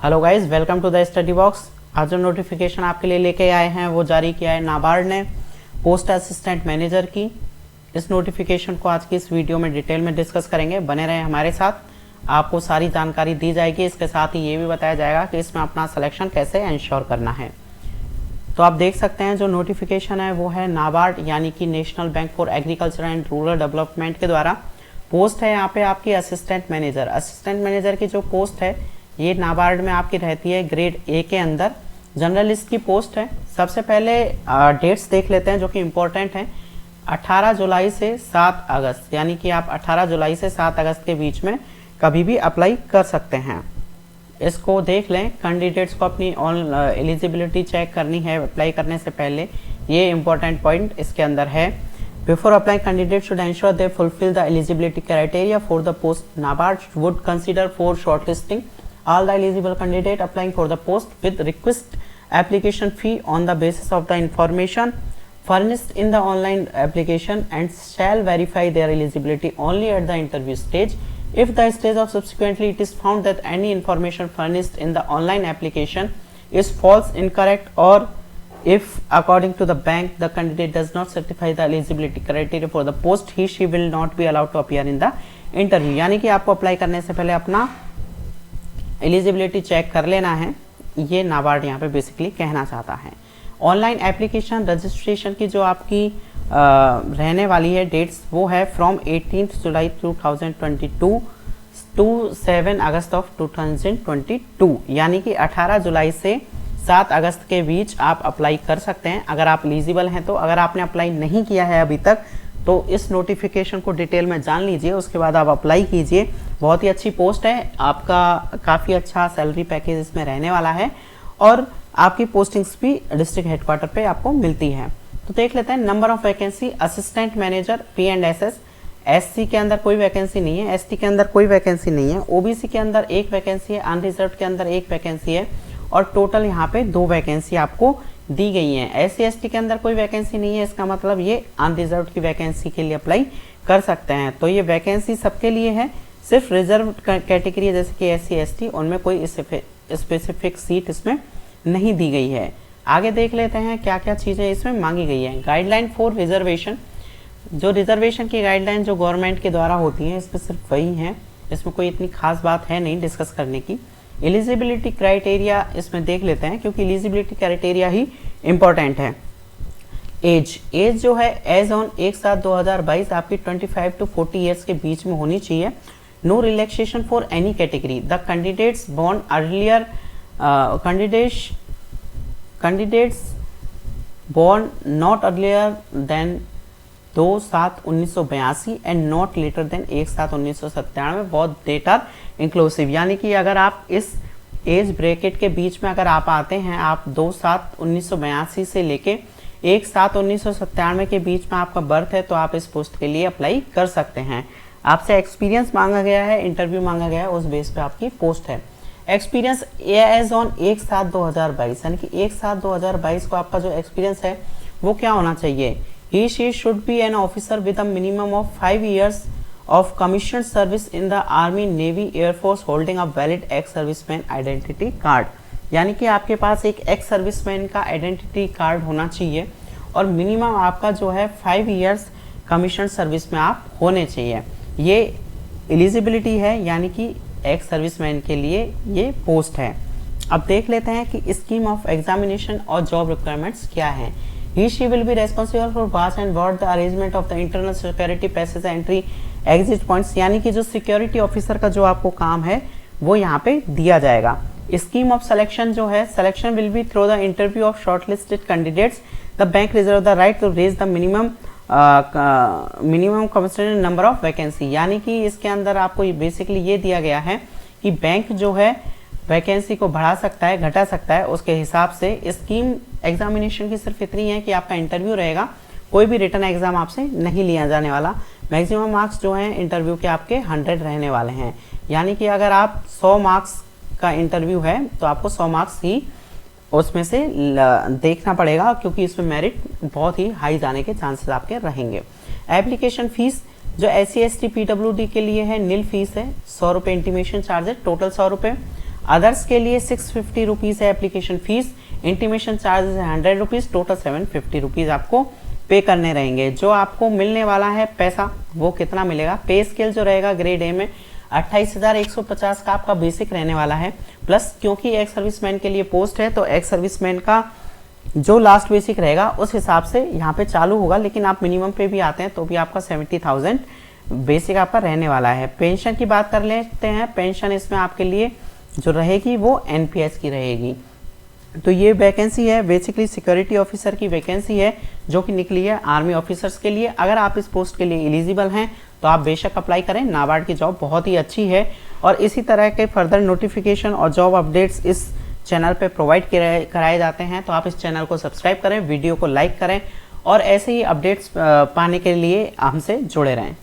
Hello guys, welcome to the study box. आज जो notification आपके लिए लेके आए हैं वो जारी किया है नाबार्ड ने पोस्ट असिस्टेंट मैनेजर की। इस नोटिफिकेशन को आज की इस वीडियो में डिटेल में डिस्कस करेंगे। बने रहें हमारे साथ, आपको सारी जानकारी दी जाएगी। इसके साथ ही ये भी बताया जाएगा कि इसमें अपना सिलेक्शन कैसे इंश्योर करना है। तो आप देख सकते हैं जो नोटिफिकेशन है वो है नाबार्ड यानी कि national bank for agriculture and rural development के द्वारा पोस्ट है यहाँ पे आपकी असिस्टेंट मैनेजर। असिस्टेंट मैनेजर की जो पोस्ट है ये नाबार्ड में आपकी रहती है ग्रेड ए के अंदर। जर्नलिस्ट की पोस्ट है। सबसे पहले डेट्स देख लेते हैं जो कि इम्पोर्टेंट हैं। 18 जुलाई से 7 अगस्त, यानी कि आप 18 जुलाई से 7 अगस्त के बीच में कभी भी अप्लाई कर सकते हैं। इसको देख लें। कैंडिडेट्स को अपनी एलिजिबिलिटी चेक करनी है अप्लाई करने से पहले। ये इंपॉर्टेंट पॉइंट इसके अंदर है। Before apply candidate should ensure they fulfil the eligibility criteria for the post. NABARD would consider for shortlisting all the eligible candidate applying for the post with request application fee on the basis of the information furnished in the online application and shall verify their eligibility only at the interview stage. If the stage of subsequently it is found that any information furnished in the online application is false, incorrect, or if according to the bank the candidate does not satisfy the eligibility criteria for the post, he she will not be allowed to appear in the interview। यानी कि आपको apply करने से पहले अपना eligibility check कर लेना है। ये नाबार्ड यहाँ पे बेसिकली कहना चाहता है। ऑनलाइन एप्लीकेशन रजिस्ट्रेशन की जो आपकी रहने वाली है डेट्स वो है from 18 July 2022 to 7 August of 2022, यानी कि 18 जुलाई से 7 अगस्त के बीच आप अप्लाई कर सकते हैं अगर आप एलिजिबल हैं तो। अगर आपने अप्लाई नहीं किया है अभी तक तो इस नोटिफिकेशन को डिटेल में जान लीजिए, उसके बाद आप अप्लाई कीजिए। बहुत ही अच्छी पोस्ट है, आपका काफ़ी अच्छा सैलरी पैकेज इसमें रहने वाला है और आपकी पोस्टिंग्स भी डिस्ट्रिक्ट हेडक्वार्टर पे आपको मिलती है। तो देख लेते हैं number of vacancy. Assistant manager P&SS, SC के अंदर कोई वैकेंसी नहीं है, ST के अंदर कोई वैकेंसी नहीं है, OBC के अंदर एक वैकेंसी है, अनरिजर्व के अंदर एक वैकेंसी है और टोटल यहाँ पे 2 वैकेंसी आपको दी गई है। SC ST के अंदर कोई वैकेंसी नहीं है, इसका मतलब ये अनरिजर्व की वैकेंसी के लिए अप्लाई कर सकते हैं। तो ये वैकेंसी सबके लिए है, सिर्फ रिजर्व कैटेगरी जैसे कि SC ST उनमें कोई स्पेसिफिक सीट इसमें नहीं दी गई है। आगे देख लेते हैं क्या क्या चीज़ें इसमें मांगी गई है। गाइडलाइन फॉर रिजर्वेशन, जो रिजर्वेशन की गाइडलाइन जो गवर्नमेंट के द्वारा होती हैं इसमें सिर्फ वही है, इसमें कोई इतनी खास बात है नहीं डिस्कस करने की। एलिजिबिलिटी क्राइटेरिया इसमें देख लेते हैं क्योंकि एलिजिबिलिटी क्राइटेरिया ही इम्पोर्टेंट है। एज जो है एज ऑन 1/7/2022 आपकी 25 to 40 ईयर्स के बीच में होनी चाहिए। No relaxation for any category. The candidates born earlier candidates born not earlier than 2/7/1982 and not later than 1/7/1997 बहुत डेट आर इंक्लूसिव। यानी कि अगर आप इस एज ब्रैकेट के बीच में अगर आप आते हैं, आप 2/7/1982 से लेके 1/7/1997 के बीच में आपका बर्थ है तो आप इस पोस्ट के लिए अप्लाई कर सकते हैं। आपसे एक्सपीरियंस मांगा गया है, इंटरव्यू मांगा गया है, उस बेस पे आपकी पोस्ट है। एक्सपीरियंस एज ऑन 1/7/2022, यानी कि 1/7/2022 को आपका जो एक्सपीरियंस है वो क्या होना चाहिए। He she should be an officer with a minimum of 5 years of commissioned service in the Army, Navy, Air Force, holding a valid ex-serviceman identity card। यानी कि आपके पास एक एक्स सर्विसमैन का आइडेंटिटी कार्ड होना चाहिए और मिनिमम आपका जो है 5 इयर्स कमीशन सर्विस में आप होने चाहिए। ये एलिजिबिलिटी है, यानी कि एक्स सर्विसमैन के लिए ये पोस्ट है। अब देख लेते हैं कि स्कीम ऑफ एग्जामिनेशन और जॉब रिक्वायरमेंट्स क्या हैं। He she will be responsible for pass and board the arrangement of the internal security passage entry exit points, यानी कि जो सिक्योरिटी ऑफिसर का जो आपको काम है वो यहाँ पे दिया जाएगा। स्कीम ऑफ सिलेक्शन जो है, selection will be through the interview of shortlisted candidates. The bank reserve the right to raise the minimum considered number of vacancy. यानी कि इसके अंदर आपको बेसिकली ये दिया गया है कि बैंक जो है वैकेंसी को बढ़ा सकता है, घटा सकता है उसके हिसाब से। स्कीम एग्जामिनेशन की सिर्फ इतनी है कि आपका इंटरव्यू रहेगा, कोई भी रिटर्न एग्जाम आपसे नहीं लिया जाने वाला। मैक्सिमम मार्क्स जो हैं इंटरव्यू के आपके 100 रहने वाले हैं। यानी कि अगर आप 100 मार्क्स का इंटरव्यू है तो आपको 100 मार्क्स ही उसमें से देखना पड़ेगा क्योंकि इसमें मेरिट बहुत ही हाई जाने के चांसेस आपके रहेंगे। एप्लीकेशन फीस जो SC ST PWD के लिए है निल फीस है, 100 रुपये इंटीमेशन चार्ज है, टोटल 100 रुपये। अदर्स के लिए 650 रुपीज़ है एप्लीकेशन फीस, इंटीमेशन चार्जेस है 100 रुपीज़, टोटल 750 रुपीज़ आपको पे करने रहेंगे। जो आपको मिलने वाला है पैसा वो कितना मिलेगा, पे स्केल जो रहेगा ग्रेड ए में 28,150 का आपका बेसिक रहने वाला है, प्लस क्योंकि एक्स सर्विसमैन के लिए पोस्ट है तो एक्स सर्विसमैन का जो लास्ट बेसिक रहेगा उस हिसाब से यहाँ पे चालू होगा, लेकिन आप मिनिमम पे भी आते हैं तो भी आपका 70,000 बेसिक आपका रहने वाला है। पेंशन की बात कर लेते हैं, पेंशन इसमें आपके लिए जो रहेगी वो एनपीएस की रहेगी। तो ये वैकेंसी है बेसिकली सिक्योरिटी ऑफिसर की वैकेंसी है जो कि निकली है आर्मी ऑफिसर्स के लिए। अगर आप इस पोस्ट के लिए एलिजिबल हैं तो आप बेशक अप्लाई करें, नाबार्ड की जॉब बहुत ही अच्छी है। और इसी तरह के फर्दर नोटिफिकेशन और जॉब अपडेट्स इस चैनल पे प्रोवाइड कराए जाते हैं, तो आप इस चैनल को सब्सक्राइब करें, वीडियो को लाइक करें और ऐसे ही अपडेट्स पाने के लिए हमसे जुड़े रहें।